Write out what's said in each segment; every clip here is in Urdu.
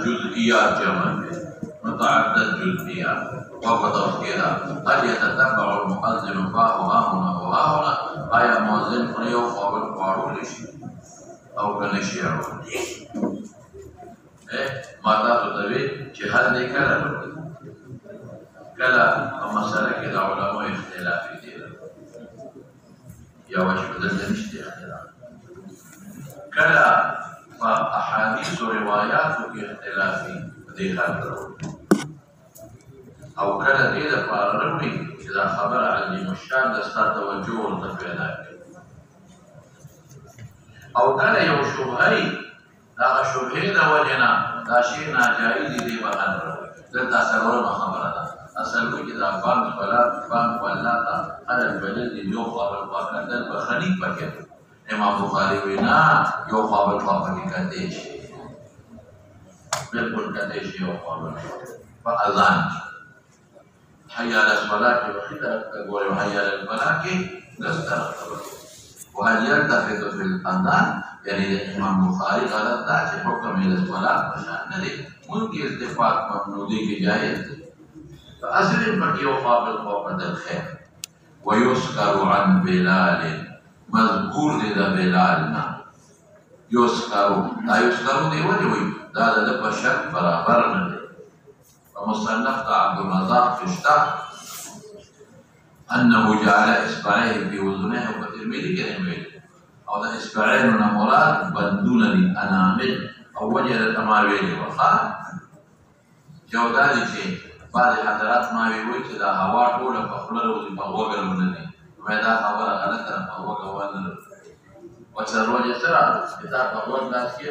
جزئيات جمع متعدد جزئيات وقت كده هل يتتبع المؤذن فاه ها هنا وها هنا آية مؤذن قريو فابل قارو لشي أو كنشيرو ماتا تتبع جهاد دي كلا مسألة كده علماء اختلافي دي يا وجه بدل نشتي اختلاف كلا فأحاديث وروايات في اختلاف ذي خلق أو كان ذي فارمي إذا خبر عن المشان دستا توجه والتفعيلات أو كان يو شبهي لا شبهين وجنا لا شيء ناجائز ذي بخبر دلتا سرور خبرنا أسألوا إذا فان فلاتا على البلد يو خبر فاكدر بخنيك بكر امام بخاری وینا یو خواب خواب کی کہتے ہیں بالکل کہتے ہیں یو خواب فاذان حي على الصلاه وخطر قول حي على الفلاح دستر وهل يلتفت في الاذان يعني امام بخاری غلط تھا کہ حکم الصلاه بشان نہیں ممکن اتفاق ممنوعی کی جائز فاصل پر یو خواب الخير ويذكر عن بلال مذکور دی دا بلالنا یوسکارو دا یوسکارو دی ولی وی دا دا پشک برابر ندی ومصنف دا عبدالرزاق فشتا انه جعل اصبعيه في وزنه وترمذي كلمه او دا اصبعين مراد بندون الانامل او وجه التماويل وخا جودالي چه بعض حضرات ما وی چې دا هوا ټوله په خپل روزي په وګر ونني ودا خبره غلطه په وګر ونه وڅروج سره دا په وګر داس کې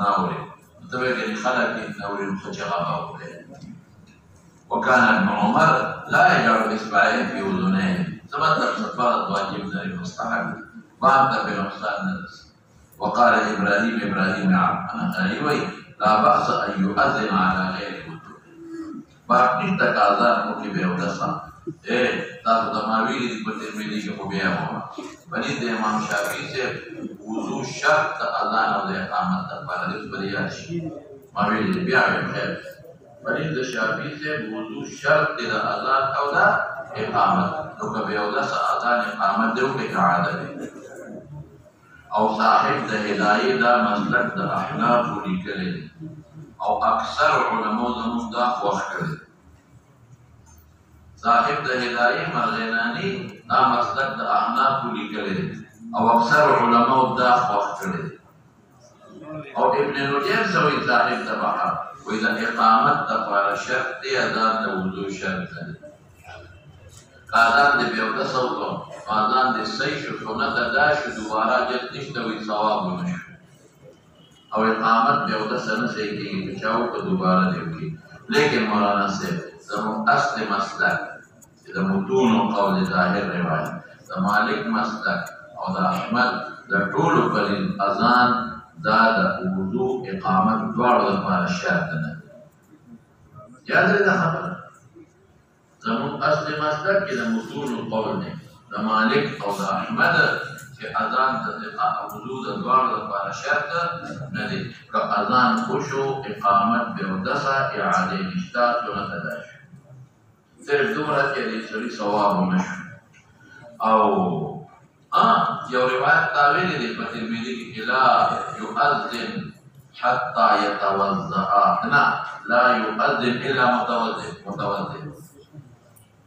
نه اوري ته به خلک نه اوري مخجغه اوري وكان ابن عمر لا يجعل اصبعيه في اذنيه ثبت الصفات واجب من مستحب بعد بنقصان وقال ابراهيم عن خليوي لا باس ان يؤذن على غير باقی تقاضا مکی به ودسا تاسو د ماویلی دی په ترمذی کې خو بیا مو بني د امام شافعی سے وضو شرط اذان او اقامت لپاره د بریان شي ماویلی دی بیا خیر بني د شافعی سے وضو شرط د اذان او د اقامت نو که به ودسا اذان اقامت دیو کې عادت او صاحب د هدایت دا مسلک د احناف لیکل او اکثر علماء زمون دا خوښ کړي صاحب د هدایت مرغینانی دا مسلک د احناف لیکل او اکثر علماء دا خوښ کړي او ابن نجيب سوي صاحب د بحر و اذا اقامت د شرط دی اذان د وضو شرط دی اذان د بیوته سوتو اذان د صحیح شو سنت ادا شو دوباره جت نشته وي ثواب ونشو او اقامت بیوته سره صحیح کیږي چاو په دوباره دیږي لیکن مولانا سے زمون اصل مسلک د متون او قول ظاهر روایت د مالک مسلک او د احمد د ټولو پر اذان دا د وضو اقامت دواړو لپاره شرط نه یاد لرئ دا خبره زمون اصل مسلک کې د متون او قول نه د مالک او د احمد چې اذان د وضو د دواړو لپاره شرط نه دی که اذان وشو اقامت به ودسه اعاده نشته سنت ادا شو صرف دومره چې د سړي ثواب ونشو او یو روایت تاویل دی په ترمذي کې لا يؤذن حتى يتوضا لا يؤذن الا متوضئ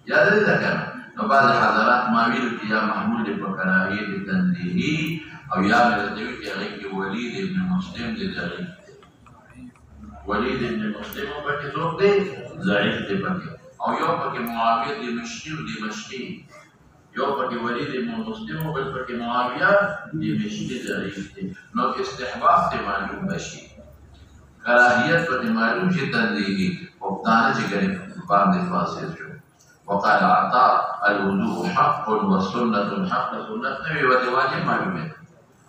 یاد لرئ دا کنه نو بعض حضرات ما ویل چې یا محمول په کراهیت تنزیهی او یا مې دوی کې هغه کې ولید ابن مسلم دی ضعیف ولید ابن مسلم په کې څوک دی ضعیف دی پکې او یو پکې معاویه دی مشکی یو پکې ولید بن مسلم او بل پکې معاویه دې مشکل ضعیف دي نو استحباب ته معلوم بشي کراهیت پکې معلوم شي تنزیهي او دانه چې ګرې باندې فاصل شو وقال عطاء الوضوء حق والسنة حق سنة نبي واجب معلومه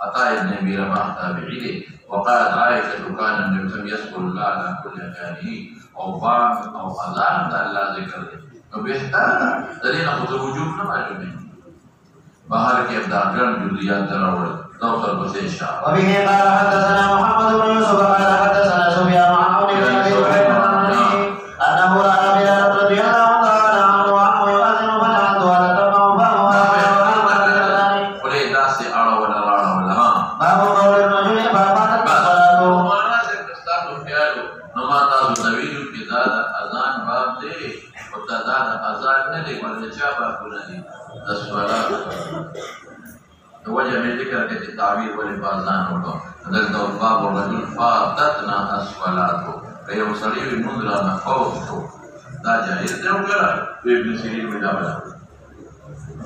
عطاء ابن ابي رباح تابعي وقالت عائشة كان النبي صلى الله عليه وسلم يذكر الله على كل أحيانه أو بام أو أذان الله ذكر له وبيحتاج دليل خذ وجوب معلومه باہر کے ابداغرن جزیات دراول توصل بسیشا وبه قال حدثنا محمد بن يوسف قال حدثنا سفيان عن عون بن ابي بكر انه راى بلال رضي الله تعالى عنه وعنه يؤذن فجعلت ولا تقع فهو قل داس اڑا ولا راڑا ولا ہاں باب قول الرجل فقالت الصلاه ہمارا سے استاد خیالو نماز طویل کی زیادہ اذان باب دے اور زیادہ اذان نے دے ولے چابا کولنی الصلاه وجه من ذكر التعبير والبازان ولا هذا باب الرجل فاتتنا الصلاه فهي مصلي المنذر نفوته دا جائز ده وكذا ابن سيرين وجابه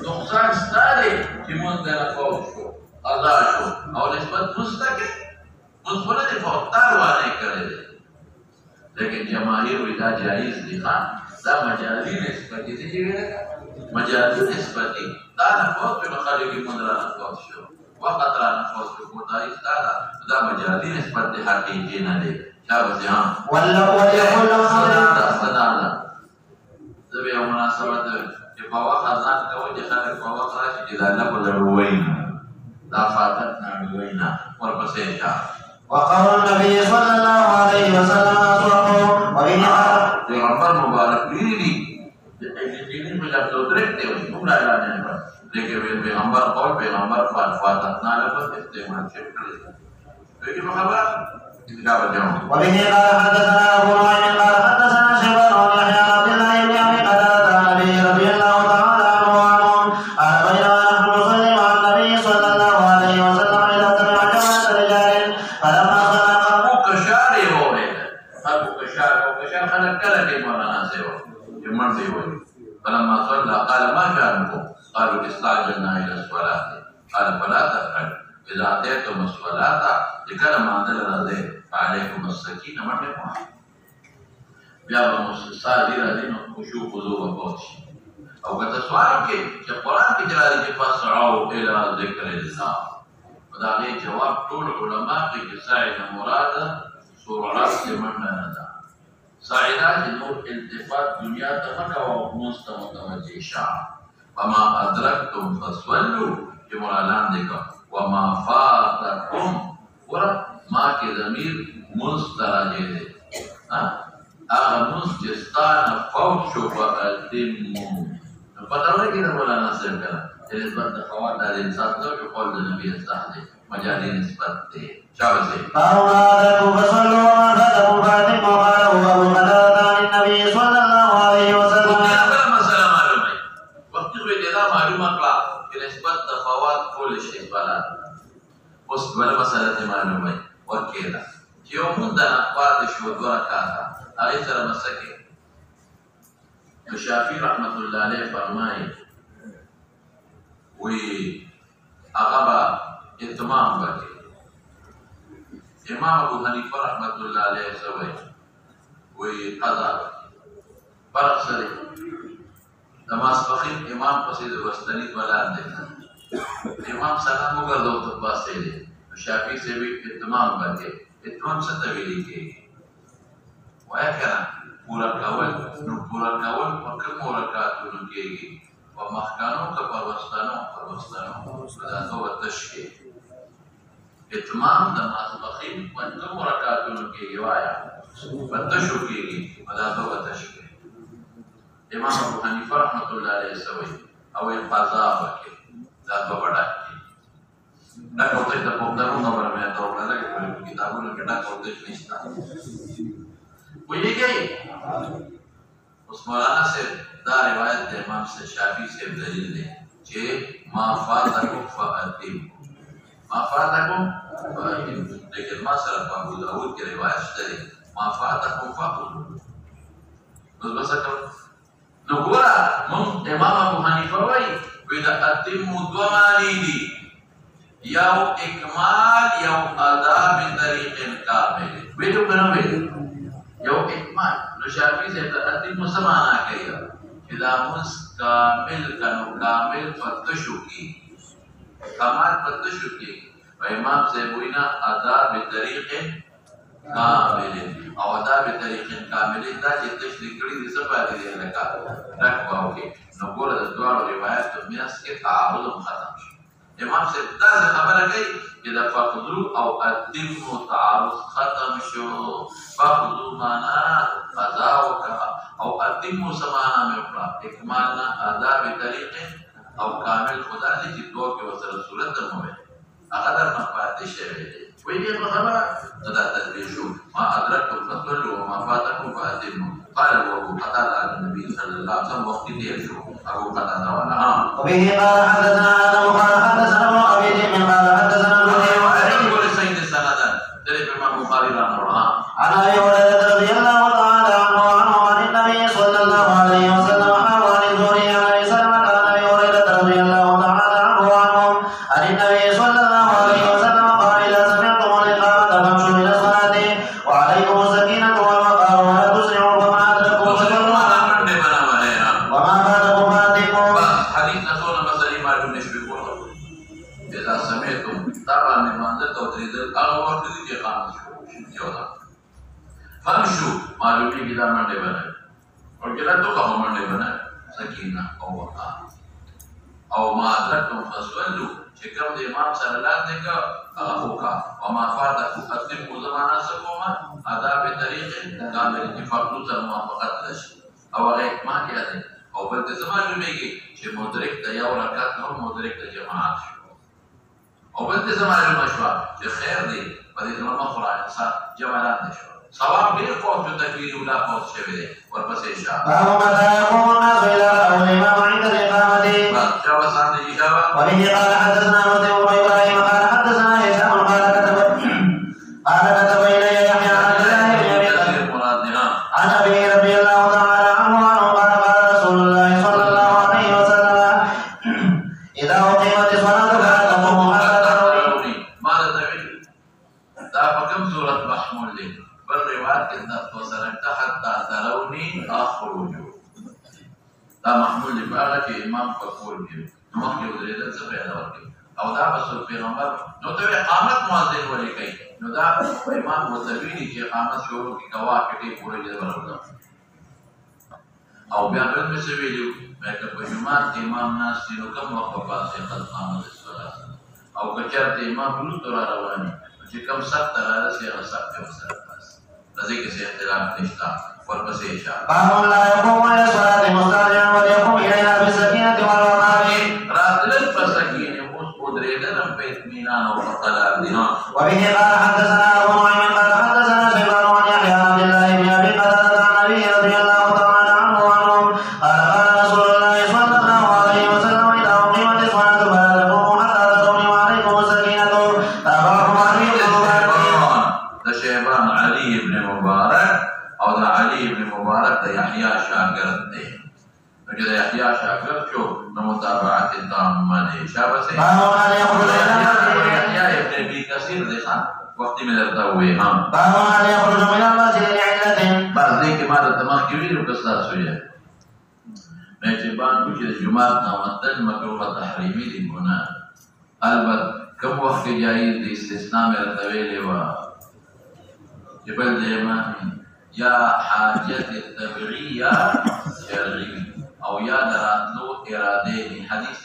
نقصان ستاري في منذر نفوته الله شو او نسبت مستقل مصلي فوتار وانے کرے لیکن جماهير ودا جائز دي خان دا مجازي نسبت دي مجازي نسبتي دا نفوت في مخالف المنذر نفوت شو وقت را نفوت شو مداري دا مجازي نسبت دي حقيقي نه دي شابه جهان والله يقول صدانا زبي مناسبت فوا خزان کوي خلک فوا راشي چې دا نه بدلوينا دا فاتتنا بوينا ورپسې وقول النبي صلى الله عليه وسلم اصحابه وبه پیغمبر مبارک لري دې په لاسو درته وي کوم اعلان نه لیکن پیغمبر قول پیغمبر فاتتنا لفظ استعمال شکل دې خبر وبه قال حدثنا ابو نعيم قال حدثنا شيبان بن يحيى عبد الله بن ابي قتاده عن ابي رضي الله تعالى عنه وعنهم قال بينما نحن نصلي مع النبي صلى الله عليه وسلم اذا سمع جماعه رجال فلما صلى ابو كشاري هو ابو كشار خلق كلا في مولانا سيوا يمر سيوا فلما صلى قال ما شانكم قالوا استعجلنا الى الصلاه قال فلا تفعل اذا اتيتم الصلاه ذكر ما انزل الله عليكم السكينه مرحبا بیا به مستثار دی راځي نو خشوع خضوع وقوت شي او کته سوال کې چې قرآن کې جلالي کې فاسعوا الى ذکر الله دا غي جواب ټول علما کې ساعد مراد سورات کې مننه نه ده ساعدا چې نور التفات دنیا ته مکه او مستمتوجه شاه وما ادرکتم فصلوا چې مرالان دي وما فاتکم ور ما کې ضمیر مستراجه ده ها هغه مستستان فوت شو فاتمو پتہ وای کې مولانا صاحب کړه چې نسبت د خوات د انسان ته قول د نبی استحاده مجازي نسبت ده شابه فأولادكم فصلوا وما فاتكم فاتموا قال هو أبو قتادة عن النبي صلى الله عليه وسلم مسألة معلومة وقت دا معلومه کړه چې نسبت د خوات کول شي بلد اوس بل مسألة معلومه ورکېده چې یو مونږ د اخبار شو دوه رکعاته هغه سره مسکه شافعي رحمت الله عليه فرمایي وی هغه اتمام وکړي امام ابو حنیفه رحمت الله عليه سوي وی قضا فرق سره د ماسپخین امام پسې د وستنی ولان دی امام سلام وګرځاو ته پاسې دی شافعي سے بھی اتمام وکړي اتمام څه ته ویل کېږي وای کنه پورا کول نو پورا کول په کوم رکعاتونو کېږي په مخکانو که په وستانو دا نو تشکیل اتمام د ماسپخین په کوم رکعاتونو کېږي وایا په تشو کېږي دا نو تشکیل امام ابو حنیفه رحمت الله علیه سوي او قضا وکړي دا په وړا دا کوته د پوښتنو خبره مې ته وکړه چې په کتابونو کې دا کوته نشته ویږي اوس مولانا سے دا روایت د امام سے شافعی سے دلیل دی چې ما فاتکم فاتم لیکن ما سره په ابو داود کې روایت شته ما فاتکم فاتم نو بس نو ګوره مون امام ابو حنیفه وایي وإذا أتم دوماني دي يو إكمال يو أداء بطريق كامل ويدو كنا يو إكمال نشافي سيدا أتم سمانا كيا إذا مس كامل كانوا كامل فتشوكي كمال فتشوكي وإمام سيبوينا أداء بطريق كامل أو أداء بطريق كامل دا جتش لكري دي سبا دي لكا ركوا اوكي نقول الدوار روايات الناس كي تعارض ختم امام صاحب دا خبره کوي چې د فقدو او اتم تعارض ختم شو فقدو معنا قضا او اتم سمانا مې وکړه اکمال ادا به طریق او کامل خدا دې چې دوه کې وسره صورت درموي هغه در نه پاتې شوی وي دې خبره دا تدبیر شو ما ادرکتم فصلوا وما فاتكم فاتموا قال وابو قتادة النبي صلى الله عليه وسلم وقت دير شو ابو قتادة ولا وبه قال حدثنا آدم قال حدثنا ابن أبي ذئب قال حدثنا البخاري يقول السيد السند ذلك الإمام البخاري رحمه الله عن أبي هريرة رضي الله تعالى عنه عن النبي صلى الله عليه وسلم وعن الزهري عن أبي سلمة عن أبي هريرة رضي الله تعالى عنه عن النبي صلى الله عليه وسلم قال إذا سمعتم الإقامة فامشوا إلى الصلاة وعليكم السكينة والوقار ولا تسرعوا فما أدركتم فصلوا وما فاتكم فاتقوا. حديث نسونا مسألة ما دون يشبهون إذا سمعتم طبعا من منزل توتريد الأغوى وقت دي إقامة يوضع فامشوا معلومي كده من دي بنا وكذا تقوم من دي بنا سكينة أو وقار أو ما أدركتم فصلوا شكرا الإمام صلى الله عليه وسلم أخوكا وما فاتكم أتموا زمانا سكوما أدا بطريق كامل اتفاقلو موافقت لشي أو غير ما يأتي أو بلد زمان لميكي شي مدرك دا يو ركات نور مدرك دا جماعات أو بلد زمان لمشوا شي خير دي بدي زمان مخرع إنسان جمالات نشوا سواب غير فوق تكبير ولا فوق شبه وربس إشاء باب متى يقوم الناس إلى رأوا الإمام عند الإقامة. جواب سعد إجابة وبه قال حدثنا مسلم بن إبراهيم قال حدثنا هشام قال كتب إلي يحيى عن الله بن أبي عن أبي رضي الله تعالى عنه قال قال رسول الله صلى الله عليه وسلم إذا أقيمت الصلاة فلا تقوموا حتى تروني. ماذا تعمل؟ دا فكم سورة محمول لي بالروايات كنا توصلت حتى تروني أخرج دا محمول لي بقى إمام فقول لي نمخي ودريدة سفيدة ورقي او دا بس پیغمبر نو ته اقامت مؤذن ولي کوي نو دا امام متویلی چې اقامت شروع کی گواه کټي پوره دې ورغله او بیا بل څه ویلو مګر په جمعه کې امام ناس نو کوم وخت په پاسه قدامه الصلاه او کچرته امام بلو تر رواني چې کوم سخت راځي هغه سخت وسره پاس رضی کې څه اختلاف نشته ورپسې اشاره باب لا يقوم الى الصلاه مستعجلا وليقوم اليها بالسكينه والوقار. راتل فسكينه ودريدن په اطمینان او قلار دي. وبه قال حدثنا ابو نعيم قال حدثنا شيبان عن يحيى عن عبد الله بن ابي قتاده عن ابي رضي الله تعالى عنه قال قال رسول الله صلى الله عليه وسلم اذا اقيمت الصلاه فلا تقوموا حتى تروني وعليكم السكينه. تابعه علي بن مبارك. ده شيبان علي بن مبارك او ده علي بن مبارك ده يحيى شاگرد ده وجد يحيى شاگرد شو متابعة تامة ده شابسه يحيى ابن ابي كثير ده خان وقت من الضوء هم باب هل يخرج من المسجد لعلة. بعد ذلك ما الدماغ كبير وقصة سوية مجبان وجد جماعة نومتن مكروه تحريمي للبناء البت كم وقت جائز دي استثناء من الطويل و جبل ديما يا حاجة التبعية شرعي او يا دراتلو إرادة من حديث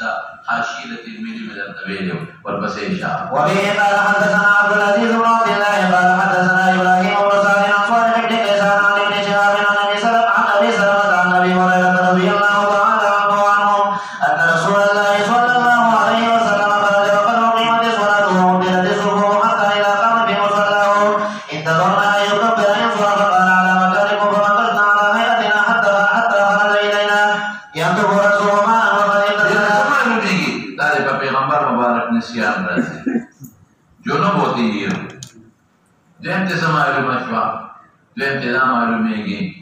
حاشية الميل من الطويل والبسي شاء. وبه قال حدثنا عبد العزيز بن عبد الله قال حدثنا إبراهيم بن سعد عن صالح بن كيسان عن ابن شهاب عن أبي سلمة عن أبي هريرة رضي الله تعالى عنه أن رسول الله صلى الله عليه وسلم خرج وقد أقيمت الصلاة وأمدلت الصفوف حتى إذا قام في مصلاه انتظرنا أن يكبر ينصرف فقال على مكانكم فمكثنا على هيئتنا حتى خرج إلينا ينتظر رسول ماء وقد dari Peygamber Mübarek nisyan berarti. Jono boti dia. Dia sama masywa. Dia malum lagi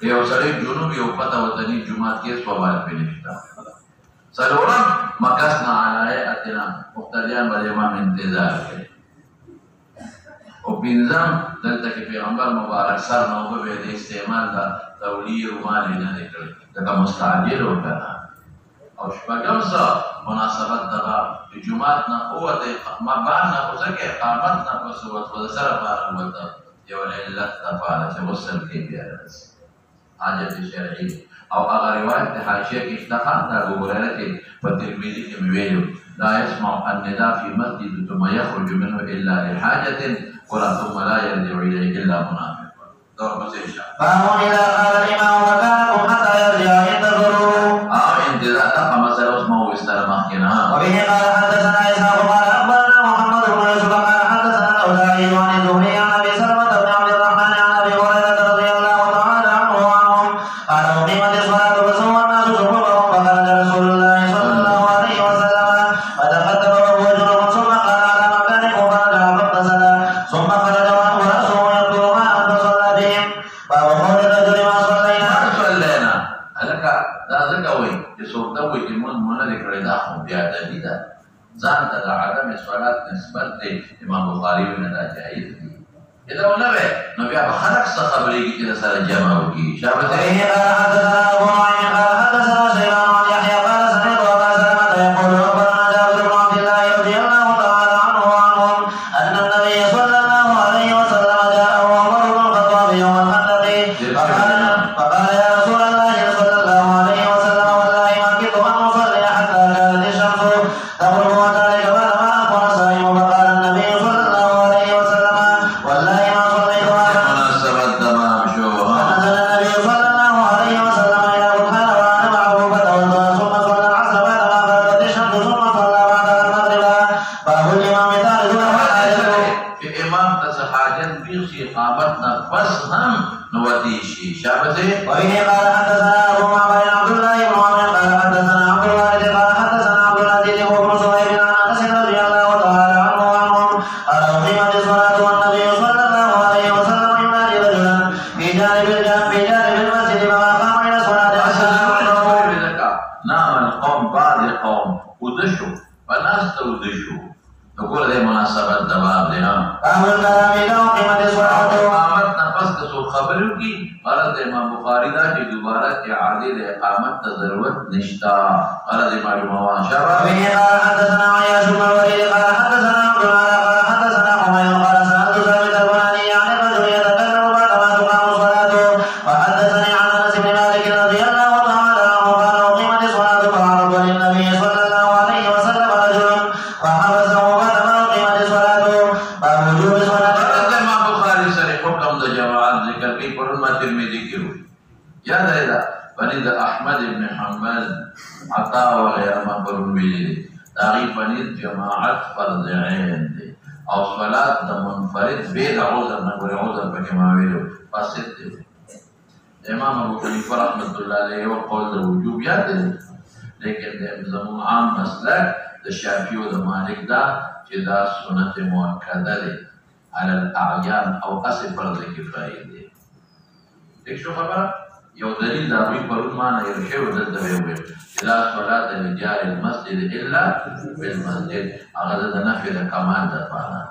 یو سړی جنوب یو پته وطني جماعت کې ثوابات په نشته څلورم مکسنا علی اتنا مقتدیان باندې امام انتظار کوي او پنځم دلته کې پیغمبر مبارک سر نو به د استعمال د تولی رومال نه کړی دا مستعجل وکړه او شپږم څه مناسبت دغه جمعات نه قوت ما باندې او ځکه اقامت نه پس وته سره بار وته یو علت لپاره چې وصل کې بیا راځي حاجت شرعي او هغه روایت د حاشیه کې اشتخان دا وګورئ چې په ترمذی کې ویلو لا يسمع النداء في مسجد ثم يخرج منه الا لحاجه ولا ثم لا يرجع اليه الا منافق دور مسیح فهو اذا قال الامام مكانكم حتى يرجع ينتظروا انتظار تقى مسألة اسمه استلم مخينا وبه قال حدثنا اسحاق قال اخبرنا محمد بن يوسف قال حدثنا الاوزاعي عن الزهري عن ابي سلمة بن عبد الرحمن عن ابي هريرة رضي الله تعالى عنه وعنهم قال اقيمت الصلاة فسوى الناس صفوفهم فخرج رسول الله صلى الله عليه وسلم فتقدم وهو جنوب ثم قال على مكانكم فرجع فاغتسل ثم خرج وهو راسه يبدو ماء فصلى بهم باب قول الرجل ما صلينا هلك دا ځکه وایي چې څوک دا وایي چې مونږ نه دی کړی دا خو بیا دلي ده ځان ته د عدم صلات نسبت دی امام بخاري نه دا جایز دي دا ونه وي نو بیا به خلک څه خبرېږي چې د سره جمع وکړي شابه قال حدثنا ابو نعيم قال حدثنا شيبان عن يحيى قال سمعت ابا سلمة يقول اخبرنا جابر بن عبد الله رضي الله تعالى عنه وعنهم ان النبي صلى الله عليه وسلم جاءه عمر بن الخطاب يوم الخندق فقال يا رسول الله صلى الله عليه وسلم والله ما كنت ان اصلي حتى كانت الشمس تغرب وذلك بعدما اكون صائم فقال النبي صلى الله عليه وسلم والله ما صليت مناسبة تمام شو فنزل النبي صلى الله عليه وسلم الى برهان وانا معه فتوضا ثم صلى العصر بعدما غربت الشمس ثم صلى بعدها المغرب باب الامام تعرض له حاجته في امام تسحاجن بيخشي قامتنا بس هم نوديشي شابته وبه قال حدثنا ابو معمر عبد الله بن عمر قال حدثنا عبد الوارث قال حدثنا عبد العزيز بن صهيب عن انس رضي الله تعالى عنه وعنهم قال اقيمت الصلاه والنبي صلى الله عليه وسلم ينادي رجلا في جانب المسجد فما قام الى الصلاه حتى نعم القوم بعض القوم ودشوا فالناس تودشوا نقول هذه مناسبة دباب لها باب الكلام اذا اقيمت الصلاه اقامت نفس سو خبروں کی غرض امام بخاری دا کہ دوبارہ اعادہ اقامت کی ضرورت نشتا غرض امام شابہ وبه قال حدثنا عياش بن الوليد قال حدثنا عبد الله قال حدثنا حميد قال سألت ثابت البناني عن الرجل يتكلم بعدما تقام الصلاة وحدثني عن انس بن مالك رضي الله تعالى عنه قال اقيمت الصلاة فعرض للنبي صلى الله عليه وسلم رجل فحبسه بعدما اقيمت الصلاة باب وجوب الصلاة غرض امام بخاری سے حکم دا جماعت ذکر کی قرآن ترمذی کی روح یاد ہے دا بنید احمد بن حنبل عطا وغیرہ مقبول ملی تاغی بنید جماعت فرض عین دی او صلاة دا منفرد بید عوضر نقول عوضر بکماویلو فاسد دی امام ابو حنیفہ رحمت اللہ علیہ وقول دا وجوب یاد دی لیکن دا زمون عام مسلک دا شافعی و دا مالک دا چی دا سنت مؤکده دی على الاعیان او اصل فرض کفایی دی دیکھ شو خبر یو دلیل دا روی پرون مانا یرشو دلتا بیوی لا صلاة لجار المسجد الا بالمسجد اغذر دا نفی دا کمال دا پانا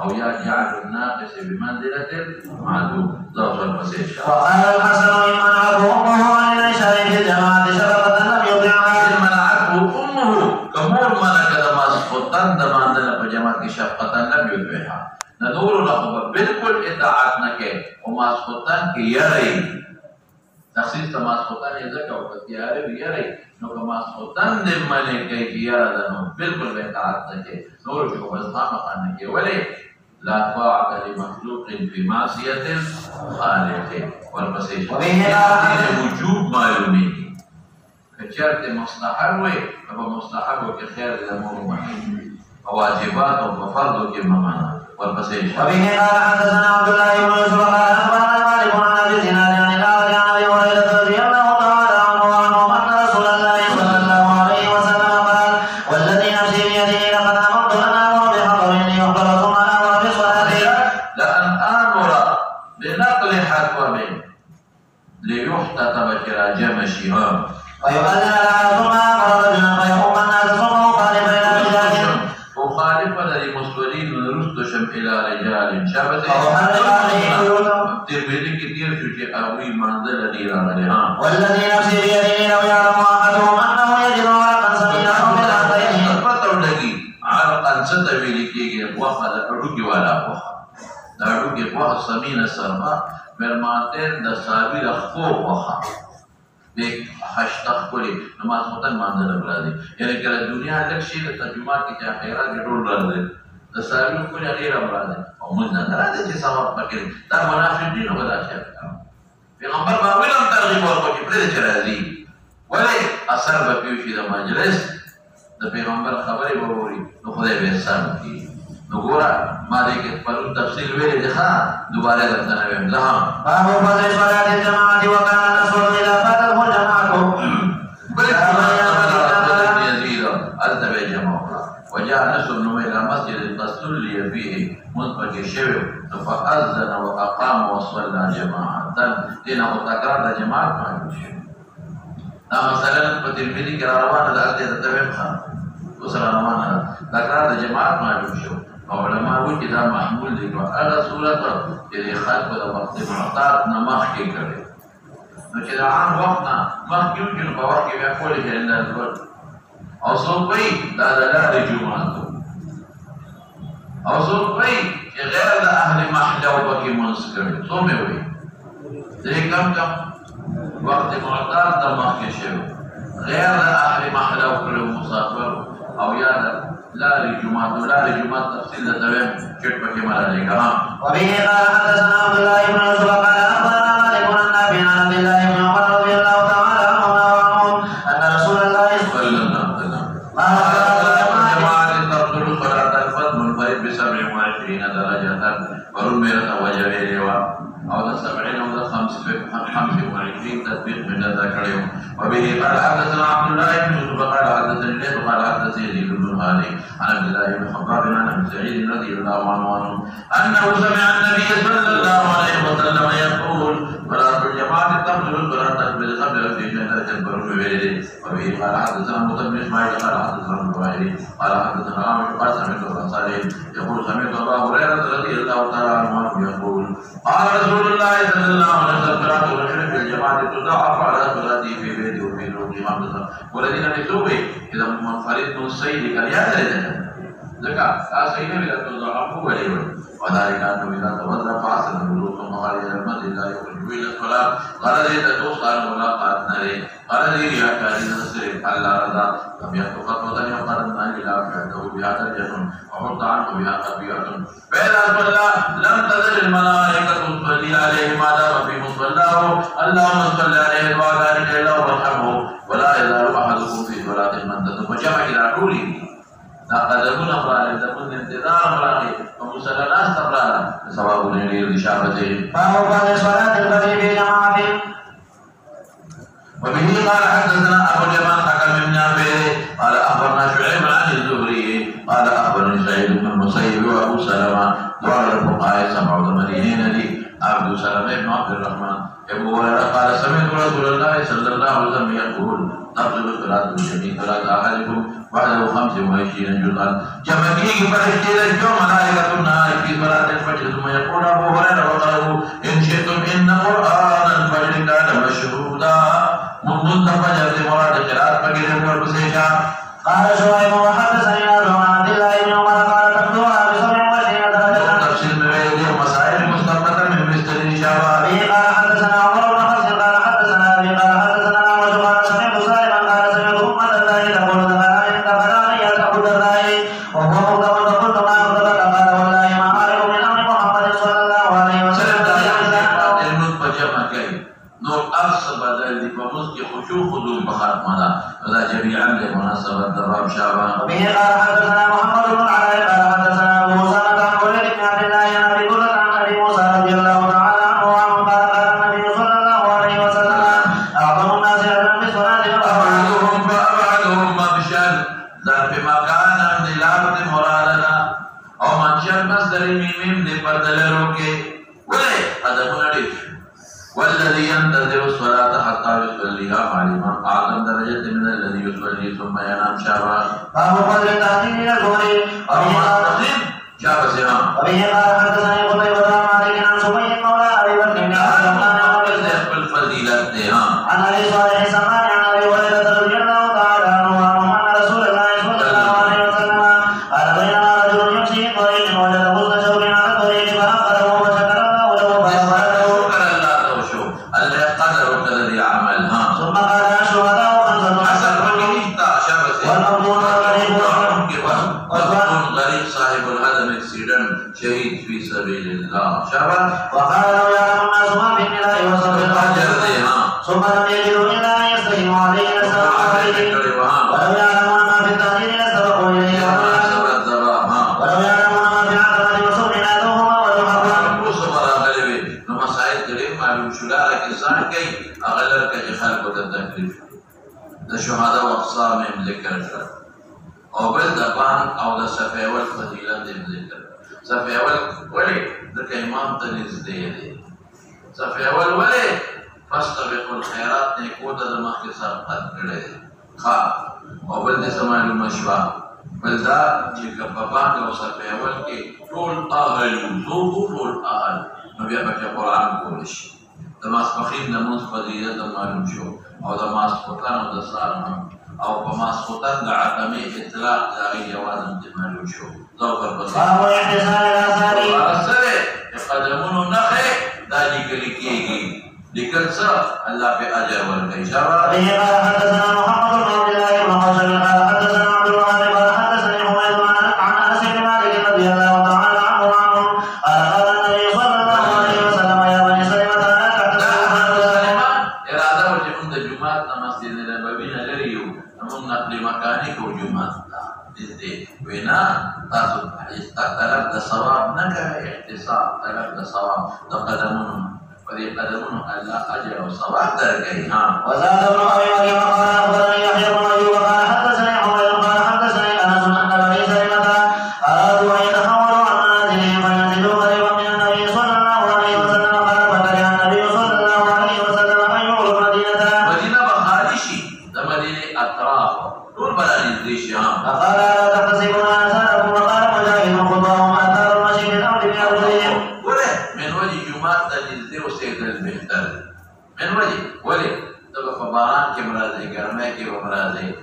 او یا جعل الناقص بمنزلة المعدوم ذو صل مسیح شاء وقال الحسن إن منعته أمه عن العشاء في الجماعة شفقة لم يطيعها إن منعته أمه كمور منع كدما سقطان دماندنا بجماعة شفقة لم يطيعها ندور له بالکل اطاعت نکے وما سقطان کی یری تخصیص تما سقطان ذکر وقت یری یری نو کما سقطان دې منی کوي چې یاره ده نو بالکل به اطاعت نکے نور په وظیفه نکے ولی لا طاعة لمخلوق في معصية الخالق والمسيح وجوب معلومي كشرط مستحب ومستحب كخير الأمور وواجبات وفرض كمانا والمسيح وبه قال حدثنا عبد الله بن يوسف قال أخبرنا مالك عن أبي زناد عن الأعرج عن أبي هريرة رضي الله تعالى عنه وعنهم أن رسول الله صلى الله عليه وسلم قال والذي نفسي بيده لقد أمرت أن آمر بحضر يحضر ثم آمر بالصلاة لأن آمر بنقل حكم مرماتين دا صابر خوب وخا بيك حشتخ كولي نماز مطن مانزل برادي يعني كلا الدنيا لك شيء لترجمات كي خيرات يدول برادي دا صابر كولي غير برادي ومزنا نرادي جي صواب بكري دا منافقين وبدا شاف پیغمبر باویلم ترغیب ورکړي پرې چې راځي ولې اثر به پیوشي د مجلس د پیغمبر خبرې به ووري نو خدای به احسان وکړي نو ګوره ما دې کې پرون تفصیل ویلې ده ښه دوباره درته نه وایم زه باب فضل صلاة الجماعة وكان نصر إذا فاتته الجماعة يزيد ألتبع جماعة وجاء نصر إلى مسجد تصلي فيه مثبت شبه فأذن وأقام وصلى جماعة دينه تكرار جماعة ما يمشي مثلا فتلميذي كرا روانه دالته تتبع خان وسره روانه تكرار جماعة ما يمشي علماء وی چې دا محمول دي نو هغه صورت چې خلکو د وخت معتاد نه مخکې کړي نو چې د عام وخت نه مخکې وکړي په وخت کې بیا کولی شي اندازه او څوک وایي دا د لارې جومات او څوک وایي چې غیر د اهل محله وپکې منځ کړي څو مې وایي درې کم وخت معتاد د مخکې شوی غیر د اهل محله وکړي مسافر او یا لاري جمعات تفصيل التوام شرط بكما لديك وبه قال حدثنا عبد الله بن يوسف قال اخبرنا مالك عن نافع عن عبد الله بن عمر رضي الله تعالى عنهما ان رسول الله صلى الله عليه وسلم قال جماعة تبذل صلاة الفجر منفرد ب27 درجة ورميت وجبه او 70 او 25 تطبيق من ذكر اليوم وبه قال حدثنا عبد الله بن يوسف قال حدثني الليث قال حدثني يزيد بن خالد عن عبد الله بن خباب عن ابي سعيد رضي الله عنه انه سمع النبي صلى الله عليه وسلم يقول صلاة الجماعة تبذل صلاة بالقبل في جنة البر بيده وبه قال حدثنا مطلب اسماعيل قال حدثنا البخاري قال حدثنا عامر قال سمعت الانصاري يقول سمعت ابا هريرة رضي الله تعالى عنه يقول قال رسول الله صلى الله عليه وسلم صلاة الرجل في الجماعة تضاعف على صلاته في بيته وفي الإمام والذين لسوء إذا منفرد السيد قال يا تريد زكاة سيدنا بلا تضاعف وليه وذلك أنه إذا توضأ فأحسن الوضوء ثم قال إلى المسجد لا يخرج إلى الصلاة قال لي تتوصل ملاقات ناري قال لي رياء كان نصر ألا رضا لم يكن خطوة يقرن إلى فعله بها درجة وحط عنه بها خطيئة فإذا صلى لم تزل الملائكة تصلي عليه ما دام في مصلاه اللهم صل عليه وعلى آله وارحمه ولا يزال أحدكم في صلاة من تدب فجمع إلى قوله قدمون أمران تكون انتظار أمران ومسلل ناس أمران سواء نريد الإشارة باب فضل صلاة الفجر في جماعة وبه قال حدثنا أبو اليمان حكم بن نافع قال أخبرنا شعيب عن الزهري قال أخبرني سعيد بن المسيب وأبو سلمة وعلى الفقهاء 87 لي عبد سلمة بن عبد الرحمن أبو هريرة قال سمعت رسول الله صلى الله عليه وسلم يقول تبذل صلاة الجميع صلاة أحدكم بعده 25 جزءا جمعيه فرشتي اليوم ملائكة النار في صلاة الفجر ثم يقول أبو هريرة وقرأوا إن شئتم إن قرآن الفجر كان مشهودا منذ فجر مراد قراءة فجر والبسيشة قال شعيب وحدثني عن عبد الله بن عمر قال تبدوها ب27 درجة تفسير من مسائل مستقبة من مثل الإشارة به قال حدثنا عمر بن حفص قال حدثنا أبي قال حدثنا عمر قال سمعت سالما قال سمعت أمة الله تقول دخلني أبو الدرداء وهو مغضب فقلت ما أغضبك قال والله ما أعرف من أمر محمد صلى الله عليه وسلم نور أرس بدل بمسك خشوع خذوا بخات منا ولا جميعا لمناسبة دراب شعبان وبه قال حدثنا محمد بن علاء قال حدثنا أبو أسامة عن وليد بن عبد الله عن أبي بكر عن أبي موسى رضي الله تعالى عنه وعنه قال قال النبي صلى الله عليه وسلم أعظم الناس أجرا بالصلاة فأبعدهم مبشر ذات مكانا للعبد مرادنا أو منشر مصدر ميم لبدل روكي ولي هذا هنا والذي ينتظر الصلاة حتى يصليها معلما أعظم درجة من الذي يصلي ثم ينام شابا باب فضل التحسين إلى الظهر وبه قال حدثني قتيبة عن مالك عن سمي مولى أبي بكر بن عبد الرحمن عن أبي صالح السمان عن أبي هريرة رضي الله تعالى عنه أن رسول الله صلى الله عليه وسلم قال بينما رجل يمشي في طريق وجد غصن شوك على الطريق فأخذه وشكر الله له فغفر له سبيل الله شرع وقال لو يعلم الناس ما في النداء وصرف الحاجة ثم لم يجدوا إلا أن يستهموا عليه لسبقوا عليه ولو يعلمون ما في التأخير لسبقوا إليه ولو يعلمون ما في العقبة وصبر نادوهما ويحرم مسائل كريم معلوم شلالك إنسان كي أغلر كجخال قد التكليف ده شهادة وأقصامهم ذكر شرع او بل دبان او د صفیول فضیلت دې ذکر صفیول ولی د امام ته نږدې دی صفیول ولی فاستبقوا الخيرات نه کو د مخکې سبقت کړي ها او بل دې سمالو مشوا بل دا چې کبابان او صفیول کې ټول اهل ټول اهل نو بیا په قرآن کول شي د ماسپخین د مونږ فضیلت معلوم شو او د ماسپخان او د سهار او په ماسخوتن د عدمي اطلاق داغي جواز معلوم شو ذوق البصر او احتساب الاثاري ورسره قدمونو نخه دا لیکل کیږي لیکل څه الله په اجر ورکړي شابه به قال حدثنا محمد بن عبد الله بن حسن قال حدثنا عبد الوهاب قال حدثني حميد عن انس بن مالك رضي الله تعالى عنه قال النبي صلى الله عليه وسلم يا بني سلمة لا تعتذروا اراده وجه د جمعه مسجد النبوي لريو نمون نقل مکانی کو جمعات دې وینا تاسو طلب د ثواب نه کوي احتساب طلب د ثواب د قدمونو پرې قدمونو الله اجر او ثواب درکړي ها وزاد ابن ابي مريم قال اخبرني يحيى بن ايوب قال حدثني حميد قال حدثني انس ان بني سلمة ارادوا ان يتحولوا عن منازلهم فينزلوا قريبا من النبي صلى الله عليه وسلم قال فكره النبي صلى الله عليه وسلم ان يغلوا المدينة بخارشي د مدينه اطراف طول بلاني دريشي فقال لا تحتسبون آثاركم وقال مجاهد خطاهم آثار المشي في الأرض بأرجلهم من وجه جمعات تجزي وسيد البهتر من وجه ولي تبقى فباران كمرازي گرمي كي ومرازي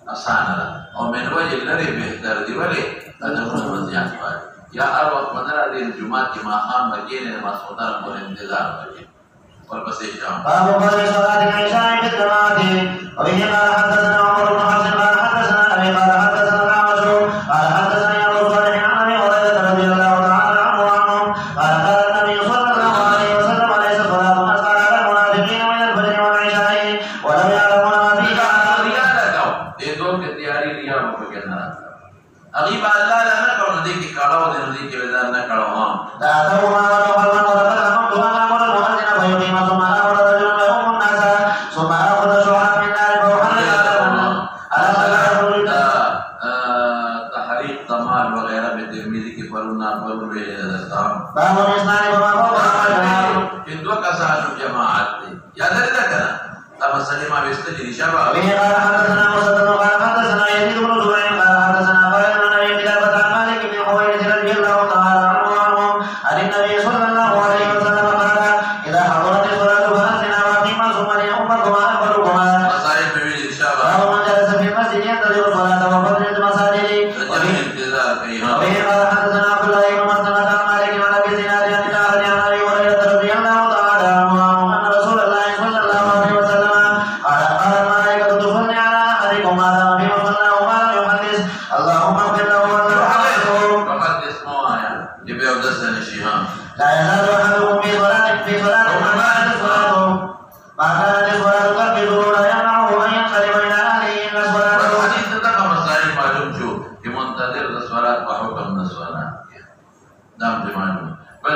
أسانا او من وجه لري بهتر دي ولي قدمون وزيان فاري يا أروق مدرى دي الجمعات كما خام بجين لما سلطان مول انتظار بجين باب فضل صلاة العشاء في الجماعة وبه قال حدثنا عمر بن حفص قال حدثنا أبي قال حدثنا الأعمش قال حدثني أبو صالح عن أبي هريرة رضي الله تعالى عنه قال النبي صلى الله عليه وسلم ليس صلاة أثقل على المنافقين من الفجر والعشاء ولم يعلمون ما فيها. أغيب الله لا نكره نديك كلاو نديك بدان نكره لا توما ولو خلوا ولقد هممت أن أمر المؤذن فيقيم ثم آمر رجلا فيؤم الناس ثم آخذ شعاع من نار فأحرق على صلاة تحريق ضمان وغيرها بالترمذي كيف قالوا نقول باب الإسلام وما فوق في دو كسان جماعات يا ذلك لما سلم بيستجري شباب به قال حدثنا مسدد قال حدثنا يزيد بن زريع قال حدثنا خالد بن ابي كلابة عن مالك بن حويرث رضي الله تعالى عنه عن النبي صلى الله عليه وسلم قال اذا حضرت الصلاة فأذنا واقيما ثم ليؤمكما اكبركما مسائل بين شباب باب من جلس في المسجد ينتظر الصلاة وفضل المساجد وبه قال حدثنا عبد الله بن مسلمة عن مالك عن ابي زناد عن الاعرج عن ابي هريرة رضي الله تعالى عنه ان رسول الله صلى الله عليه وسلم قال الملائكة تصلي على أحدكم ما دام في مصلاه وما لم يحدث اللهم اغفر له وارحمه. فقد اسمه يبيع ودسن الشيهان لا يزال أحدكم في صلاة ما كانت الصلاة تقبل لا يمنعه أن ينقلب إلى أهله إلا الصلاة. والحديث ده مسائل معلوم شو كمنتظر الصلاة وحكم الصلاة دام معلوم بل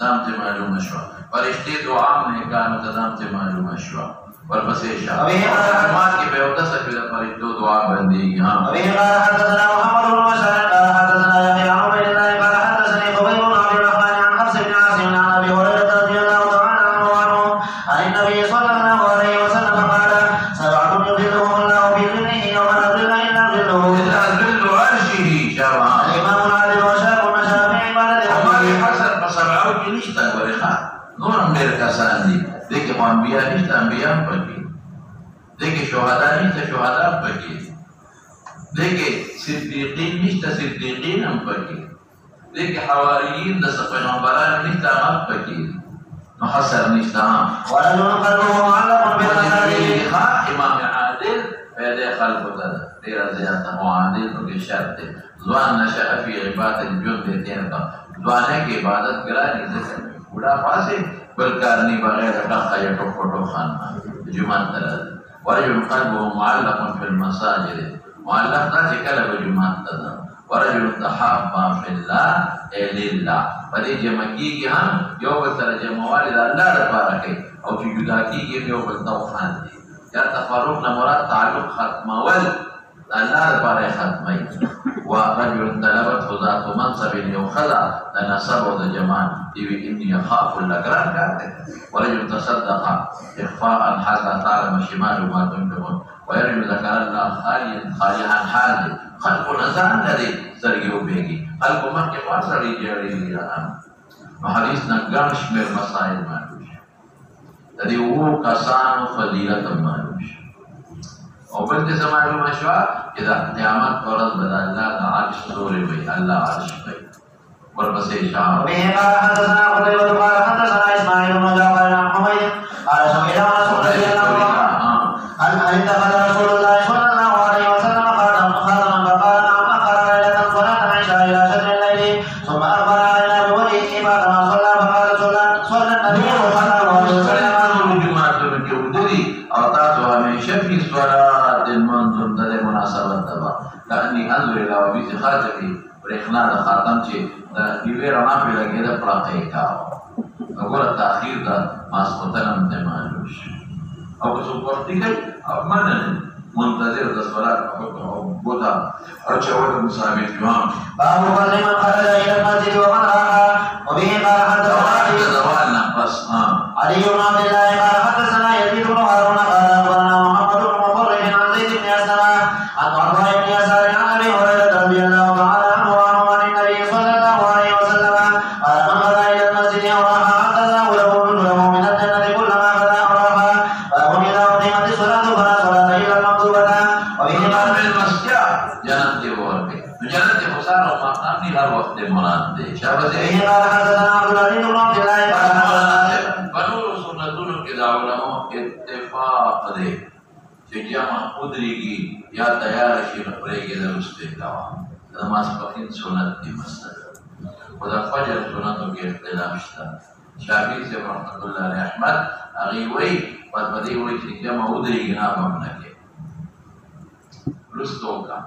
دام معلوم شو فرشتے دعا میں کانو دام معلوم شو والبسيشة جمعات کی بیوتا سکتا فرشتو دعا بندی ہاں وبه قال حدثنا محمد بن بشار قال حدثنا يحيى عن عبيد الله قال حدثني خبيب بن عبد الرحمن عن حفص بن عاصم عن ابي هريرة رضي الله تعالى عنه عن النبي صلى الله عليه وسلم قال سبعة يظلهم الله في ظله يوم لا ظل الا ظله ظل عرشه شرعا الامام العادل وشاب الشافعي بلد وما حسن فسبعه نشتا ورخا نور امريكا ساندي دیکھ انبیاء نشتا انبیاء پکی دیکھ شہداء نشتا شہداء پکی دیکھ صدیقین نشتا صدیقین ہم پکی دیکھ حواریین دس پیغمبران نشتا ہم پکی محصر نشتا ہم ورجل قلبه معلق بالمساجد امام عادل فيدي خلق تيرا زيادة معادل وكي شرط زوان نشأ في عبادة الجند تيرا زوانه کی عبادت کرانی ذکر بڑا پاسے بلکارنی بغیر ٹخا یا ٹوکو خانہ جمعہ تلال ورجل قلبه معلق في المساجد معلق دا چکل بجمعہ تلال ورجل تحابا في الله لله فدی جمع کی گی ہم یو بلتر جمع والد اللہ رفا رکھے او چو جدا کی گی یو بلتاو خان دی یا تفرق نمراد تعلق ختم ول اللہ رفا رکھے ختمی ورجل طلبت ذات منصب يوخذ لنصب وجمال يبي إني يخاف الأقران كاتب ورجل تصدق إخفاء حتى تعلم شماله ما تنفقون ويرجو ذكر الله خاليا حاله خلق نزع الذي سرقوا به خلق من كفار سرقوا به وحديث نقر شمير مسائل مالوش الذي هو كسان فضيلة مالوش وبنت سماعي مشوا إذا قيامت فرض بدأ الله عرش سوري بي الله عرش بي وربسي شعر وبه قال حدثنا قتيبة قال حدثنا إسماعيل بن جعفر عن حميد قال سئل رسول الله هل اتخذ رسول الله صلى الله عليه وسلم خاتما فقال نعم أخر ليلة صلاة العشاء إلى شطر الليل ثم أخبر علينا بوجهه بعدما صلى فقال صلى النبي صلى الله عليه وسلم أعطاتها من شفي صلاة المنظر ده مناسبة تبا كأني أنظر إلى وبيت خاتمي ورخنا ده خاتم چه ده يوه رنا في لگه ده پراقه كاو أقول التأخير ده ماسقطنم ده مالوش أو كسو وقتی كي أو منن منتظر ده صلاة بوتا أرچه مسابق جوام باب فضل من خرج إلى المسجد ومن راها وبه قال حدثنا علي بن عبد الله قال حدثنا يزيد بن هارون قال أخبرنا محمد بن مطرف عن زيد بن أسلم عن عطاء بن يسار عن أبي هريرة رضي الله تعالى عنه وعن النبي صلى الله عليه وسلم قال من خرج إلى المسجد أو راها حدثه له من الجنة كلما خرج أو راها باب إذا أقيمت الصلاة فلا صلاة إلا المكتوبة وبه قال من المسجد جنت وربي جنت خسارة ومقامي هر وقت مراد دي شابه وبه قال حدثنا عبد العزيز بن عبد الله قال بنور سنتون کے علماء اتفاق دے کہ جمع قدری کی یا تیار شی رپرے کے درستے دعوا نماز پکین سنت دی مسئلہ خدا فجر سنتوں کے اختلاف شتا شافعی سے رحمت اللہ علیہ احمد اغیوی بدی ہوئی کہ جمع قدری کی نام ہم نہ کے رستوں کا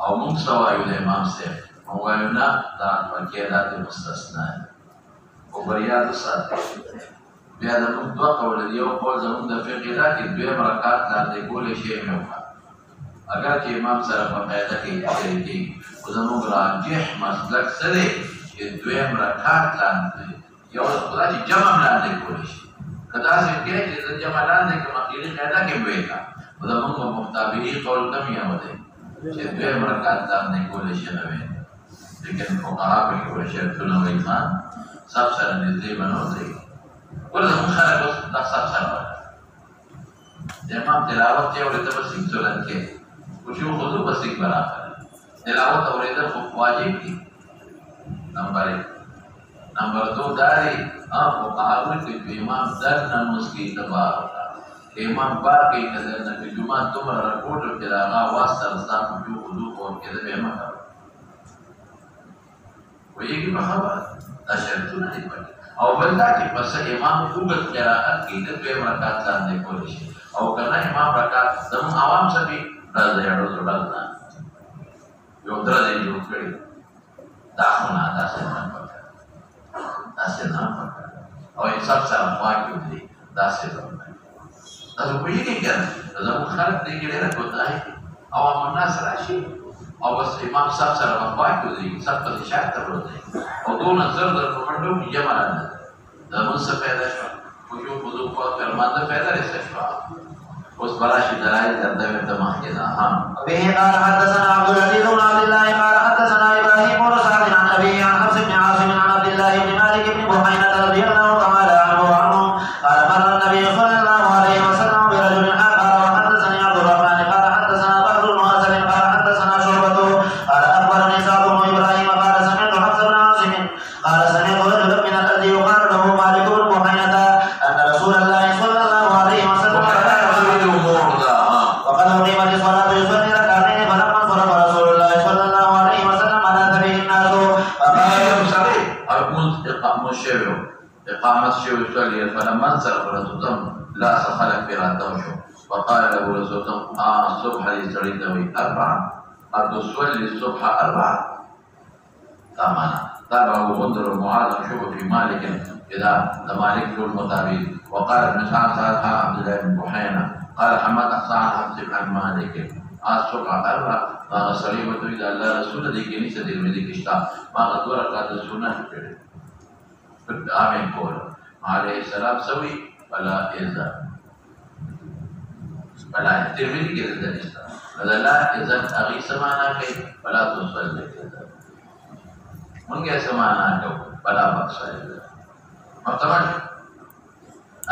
او منصوائے امام سے موائنا دا فکیرات مستثناء وبريات الصلاة بهذا المطلق والذي يقول زمون ده فقه لكن دوام ركعات لا يقول شيء منها اگر کہ امام صاحب قاعدہ کی تشریحی وزمون راجح مسلک سره چې دوام رکعات لاندې یو خدای چې جمع لاندې کولی شي کدا چې کې جمع لاندې کومه کېږي قاعده کې وېکا وزمون مفتابهی قول کم یا وده چې دوام رکعات لاندې کولی شي نه وي لیکن فقها په کوم شرطونه وایي سب سره نږدې بنوځي ولله مخالف بس دا سب سره امام تلاوت یې ورته په سیم صورت کې خشوع خضوع بس یک برابر تلاوت اوریدل خو واجب دي نمبر 2 داري فقهاوی کې امام در نماز کې اتباع امام بار کې نظر نه کې جمعه تمره رکوټ کې راغا واسطه رستا خشوع خضوع او کې به ما ویږي په خبره شرطونه دي او بل دا چې پس امام وګت قرائت کې د دوه رکعات لاندې کولی شي او کنه امام رکعات زم عوام سبي راځي اړو ډول یو درې یو کړی دا خونه دا څنګه او یې سب سره واقع دي دا څنګه تاسو په یوه کې کنه زموږ خلک دې کې ډېر کوتاه او الناس راشي او بس امام صاحب سره واقع دي سب په اشاره ورته او دون نظر در کومندو کې جمع نه ده د منصب پیدا شو خو یو په دوه په فرمانده پیدا رسې شو اوس براشي دلایل درته ته مخکې ده ها وبه قال حدثنا عبد العزيز بن عبد الله قال حدثنا ابراهيم بن سعد عن ابي عن حفص بن عاصم عن عبد الله بن مالك بن بحينة رضي الله تعالى عنه قال مر النبي صلى الله عليه وسلم برجل قال وحدثني عبد الرحمن قال حدثنا بكر بن اسد قال حدثنا شعبة قال اخبرني سعد بن ابراهيم قال سمعت حفص بن عاصم قال سمعت رجلا من الذي يقال له مالك بن بحينة ان رسول الله صلى الله عليه وسلم وقد شوي إقامة شوي يصلي فلما انصرف رسولهم لا سخلك براتوشه فقال له رسولهم الصبح ليسريدوي 4 أتصلي الصبح 4 ثمانة تابعه منذر معاذ شوف في مالك إذا مالك ذو المطابق وقال ابن سعد عبد الله بن بحينة قال حماد سعد حسب عن مالك الصبح 4 ما صليبة إذا الله رسول دي كنيسة دي المدي كشتا ما غدورة قاد السنة في آمين قول عليه السلام سوي فلا إذن فلا الترمذي كده دنيستا هذا لا إذن أغي سمانا كي فلا تصلي كده من كي سمانا كي فلا بقصة إذن مطمئن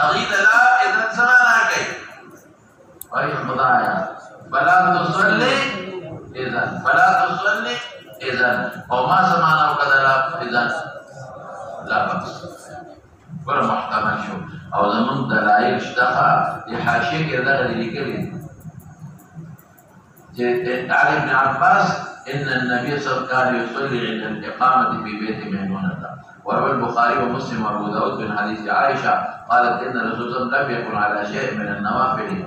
أغي لا إذن سمانا كي وهي مضايا فلا تصلي إذن فلا تصلي إذن وما سمعنا وكذا إذن لا بأس ولا محتمل شو أو زمن دلائل اشتخى لحاشية كذا اللي كذي تعالى ابن عباس إن النبي صلى الله عليه وسلم كان يصلي عند الإقامة في بيت ميمونة وروى البخاري ومسلم وأبو داود من حديث عائشة قالت إن الرسول صلى الله عليه وسلم لم يكن على شيء من النوافل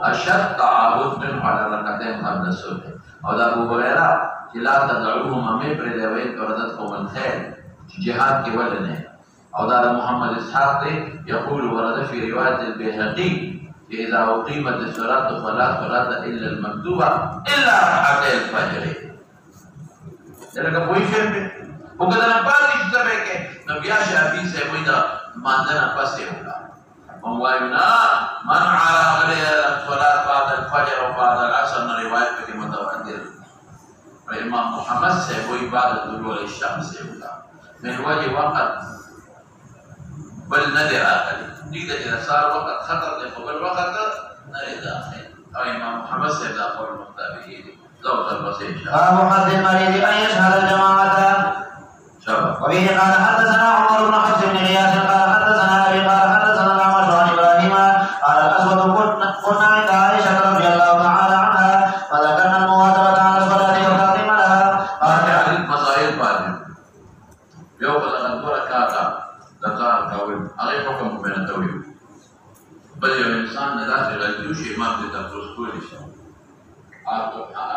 أشد تعاود منه على ركعتين قبل الصبح أو أبو هريرة لا تدعوهم أمير لوين وردتكم الخير جهاد كي ولنه أو محمد إسحاق يقول ورد في رواية البيهقي إذا أقيمت الصلاة فلا صلاة إلا المكتوبة إلا ركعتي الفجر. لأنك بوي شيء وكذا نبالي شتبهك نبيا شافي سيويدا ماندنا بسيولا ومواينا من على غير الصلاة بعد الفجر وبعد العصر من رواية في متواتر فإمام محمد سيوي بعد طلوع الشمس من وجه وقت بل ندر آخر إذا صار وقت خطر لقبل وقت نريد آخر أو إمام محمد سيد أقول المختابين زوج البصير باب حد المريض أن يشهد الجماعة شباب وبه قال حدثنا عمر بن حفص بن غياث قال حدثنا أبي قال حدثنا الأعمش عن إبراهيم قال الأسود كنا عند عائشة رضي الله تعالى عنها فذكرنا المواظبة على الصلاة والتعظيم لها قال حديث مصائب بعد يوم الغدورة كاتا ذكر كويب عليه حكم بين التويب بل الإنسان نداخل الجيوش ما بتدرس كل شيء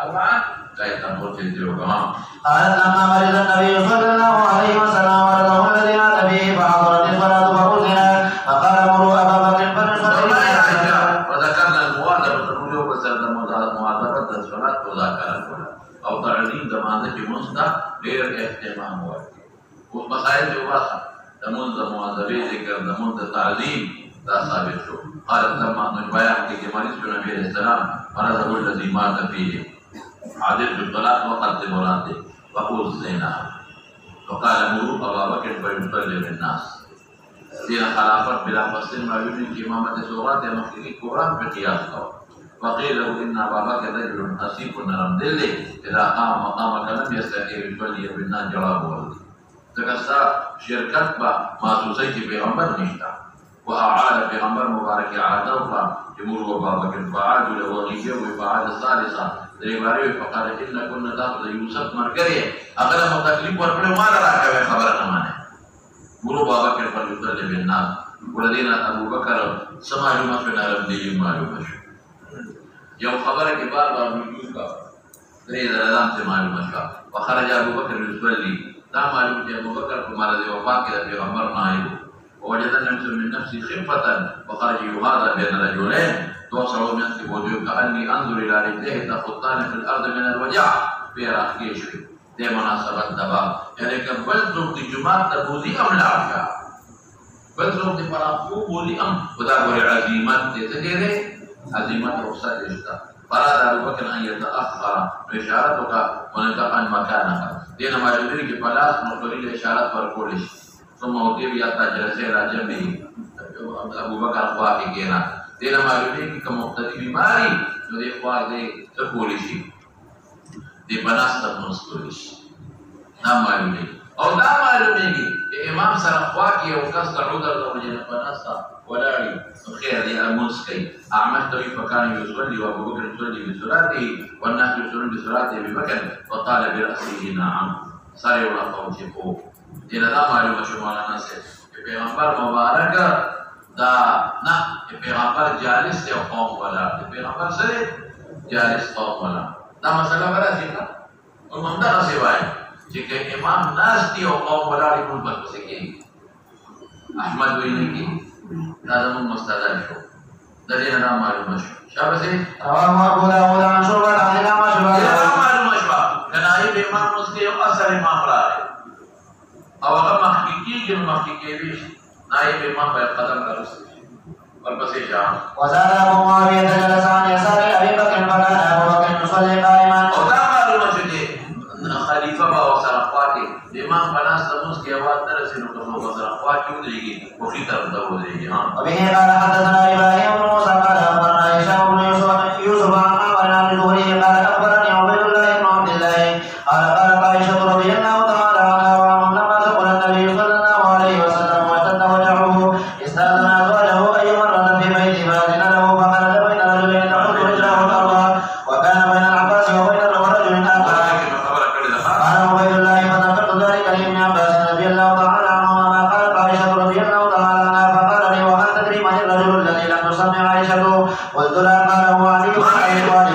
أربعة لا يتنقل تنزيل كمان قالت لما مرض النبي صلى الله عليه وسلم ورده الذي مات به فحضرت الصلاة فأذن فقال مروا أبا بكر فليصلي وذكرنا المواظبة نقول يوم المواظبة الصلاة وذاكرة أو تعليم دمانة مصدر غير اهتمام وقت ومسائل جواسة دمون مواظبة ذكر دمون تعليم لا ثابت شو قالت لما نجبايا في جماليس النبي عليه السلام مرضه الذي مات فيه عادل بالصلاة وقت مراته وأذنها وقال مروا أبا بكر فيصلي بالناس دين خلافة بلا فصل ما يجري إمامة سورات مخلوق القرآن بقياس وقيل له إن أبا بكر رجل حسيب نرم دله إذا قام مقامك لم يستطيع يصلي بالناس جوابه تكسر شركت ما سوسيتي بغمبر نشتا وأعاد بغمبر مبارك عادة جمهور أبا بكر فعادوا له وغيجه فعاد الثالثة دريباري فقال إن كنا تأخذ يوسف مركري أغلى متكليف ورقل ما لراك خبرنا مانه مروا أبا بكر فليصلي بالناس والذين أبو بكر سمعوا ما في نار دي معلومة يوم خبرك بار نجوك دريد الألام سمعوا مشى وخرج أبو بكر يصلي لا معلومة أبو بكر فما الذي وفاة كذا في غمر نائب ووجد النفس من نفسه خفة وخرج يغادر بين رجلين توصلوا من نفسه وجوه كأني أنظر إلى رجليه تخطان في الأرض من الوجع في رأسه شيء دي مناسبة دبا يعني كبلتم دي جماعة تبوذي أم العافية بلتم دي فرافو بوذي أم ودابر عزيمات تتكيري عزيمات رخصة إشتا فراد أبو بكر أن يتأخر بإشارتك ونتقن مكانك دينا ما يدري كفلاس نقري إشارات فرقولش ثم أطيب ياتا جلسي راجبه أبو بكر خواهي كينا دينا ما يدري كمقتدي بماري ودي خواهي تقولشي دي بناس تبنسكولش نعم ما يدري أو نعم ما يدري إمام سرخواكي وكاس تعود الرجل بناس ولاري خير دي المنسكي أعمشت فكان يصلي وأبو بكر يصلي بصلاته والناس يصلون بصلاته ببكر وقال برأسه نعم صار ولا خوشي Dia dah maklum macam mana nasib. Peygamber Mubarak dah nak Peygamber jalis dia kaum wala. Peygamber sering jalis kaum wala. Dah masalah berapa sih kan? Umum dah nasib baik. Jika imam nas dia kaum wala ikut bersikap. Ahmad bin Niki, Nazamun Mustadal Show. Dari nama maklum macam. Siapa sih? Abu Dawud an Syu'bah an Imam Syu'bah. Dia maklum macam. Kerana ini imam mesti asal imam lain. Awak mahkiki jin mahkiki bis. Naib imam berqadam harus. Berpasih jam. وزاد أبو معاوية جلس عن يسار أبي بكر فكان أبو بكر يصلي قائما. Orang maklum macam ni. Khalifah bawa sarafati. Imam panas tamus kiawat terus ini untuk bawa sarafati udrigi. Kita tahu udrigi. وبه قال حدثنا إبراهيم بن موسى قال أخبرنا هشام بن يوسف عن عمرو بن الزهري قال أخبرني عبيد الله بن عبد الله قال قالت عائشة رضي الله تعالى عنها وعنهم لما سقط النبي صلى الله عليه وسلم واشتد وجعه استأذن أزواجه أي مرة في بيته فأذن له فخرج بين رجلين تحط رجله الأرض وكان بين العباس وبين رجل آخر. قال عبيد الله فذكرت ذلك لابن عباس رضي الله تعالى عنهما ما قالت عائشة رضي الله تعالى عنها فقال لي وهل تدري من الرجل الذي لم تسمع عائشة؟ قلت لا قال هو علي بن أبي طالب.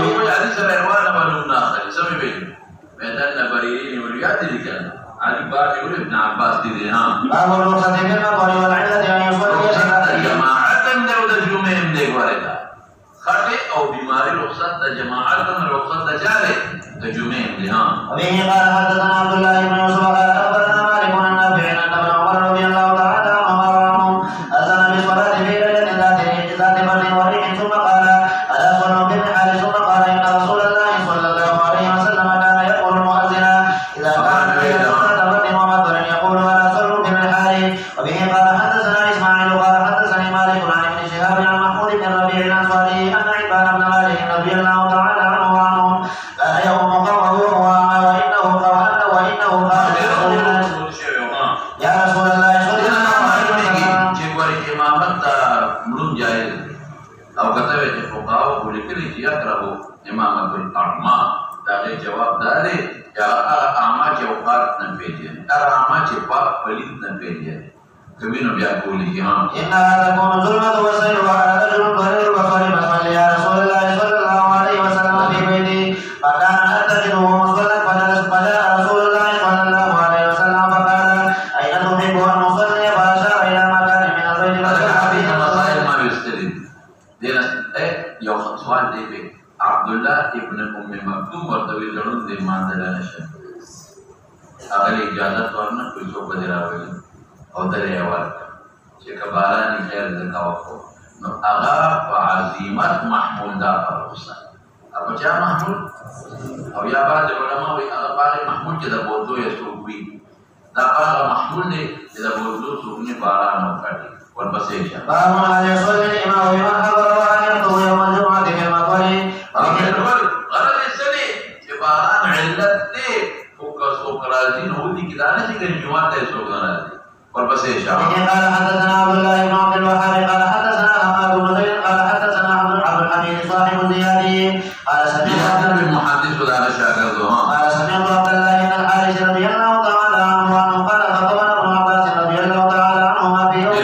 باب الرخصة في المطر والعلة أن يصلي جماعة داود جمعهم ديك واردا خطئ أو بماري رخصة جماعة رخصة جاري جمعهم دي وبه قال حدثنا عبد الله بن يوسف قال أخبرنا مالك عن نافع أن ابن عمر رضي الله تعالى عنهم أذن بالصلاة في ليلة ذات برد وريح ثم قال ألا صلوا بالرحال ثم قال إن رسول الله صلى الله عليه وسلم كان يقول المؤذن إذا كان في ذات برد ومطر يقول ألا صلوا بالرحال. وبه قال حدثنا إسماعيل قال حدثني مالك عن ابن شهاب عن محمود بن ربيع الأنصاري أن عباد بن مالك رضي الله تعالى عنه وعنهم كان يوم قومه وهو أعمى وإنه قال يا رسول الله صلى الله عليه وسلم. Atau kata wajib fukau boleh pilih dia kerabu imamatul arma dari jawab dari ya arama jawab dan pedian arama cepat pelit dan pedian kami nabi aku lihat inna takunu zulmatu wa sayru ala rajulun ghairul basari fasali ya Rasulullah sallallahu alaihi wasallam fi baiti fakana atajidu musallan pada Rasulullah sallallahu alaihi wasallam fakana ayna tuhibbu an nusalli fa ashara ila makanin min al-baiti dia yang soal dia Abdullah ibn Ummi Maktum bertawil dalam di Mandala Nasha. Agar ijazat warna kuisok berdirawi, atau lewat. Jika barang ini ada kawako, no agar azimat mahmud dapat urusan. Apa cakap mahmud? Awak apa dia ulama agar paling mahmud kita bodoh ya sufi. Dapat mahmud ni kita bodoh sufi barang mukadi. والبسيطة. باب هل يصلي الإمام بمن حضر وأن يخطب يوم الجمعة في المطر. غرض السنة عبارة علتي فوق رازين هو دي كده أنا شيء الجمعة تيسوق رازين والبسيطة. قال حدثنا عبد الله بن عبد الوهاب قال حدثنا حماد بن زيد قال حدثنا عبد الحميد صاحب الزيادي قال سمعت المحدث ولا شاكر قال سمعت عبد الله بن الحارث رضي الله تعالى عنه قال خطبنا ابن عباس رضي الله تعالى عنهما في يوم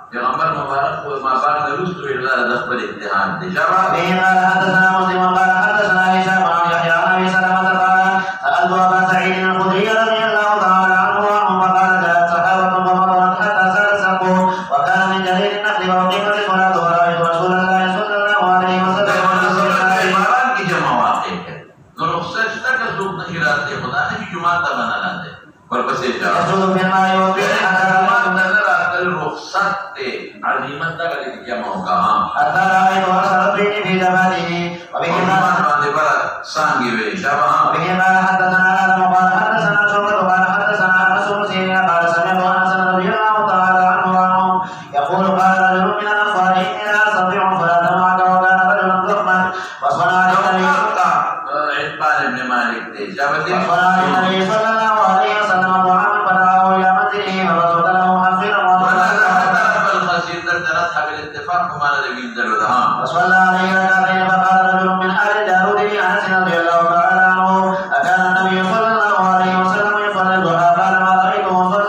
Peygamber Mubarak Mubarak Rasul ila dasbar ijtihad. Dijawab. Qala hadatsana Muslim qala hadatsana Hisham an Yahya an Abi Salamah qala sa'altu Aba Sa'id al-Khudri radhiyallahu ta'ala anhu wa qala ja'at sahabatun wa madarat hatta sa'altu wa kana min jalil an-naqli wa qimat salatu wa ra'aytu Rasulullah sallallahu alaihi wasallam imaran ki jamaat hai. Rukhsat tak azub nakhirat hai. Khuda ne jumaat ta banana hai. Berpasih jawab. Rasul bin Mayyub rukhsat azimat tak ada dia mau kah? Antara itu asal bini di zaman ini. Bagaimana? شبها به قال حدثنا آدم قال حدثنا شعبة قال حدثنا مسعود قال سمعت أنس رضي الله تعالى عنه يقول قال رجل من الأنصار إني لا أستطيع صلاة معك وكان رجلا ضخما وصنع للنبي عتبان بن مالك وصنع للنبي صلى الله عليه وسلم طعاما فدعاه إلى منزله فبسط له حصيرا وصلى عليه ركعتين فقال رجل من آل الجارود لأنس رضي الله تعالى عنه أكان النبي صلى الله عليه وسلم يصلي الضحى قال ما رأيته صلى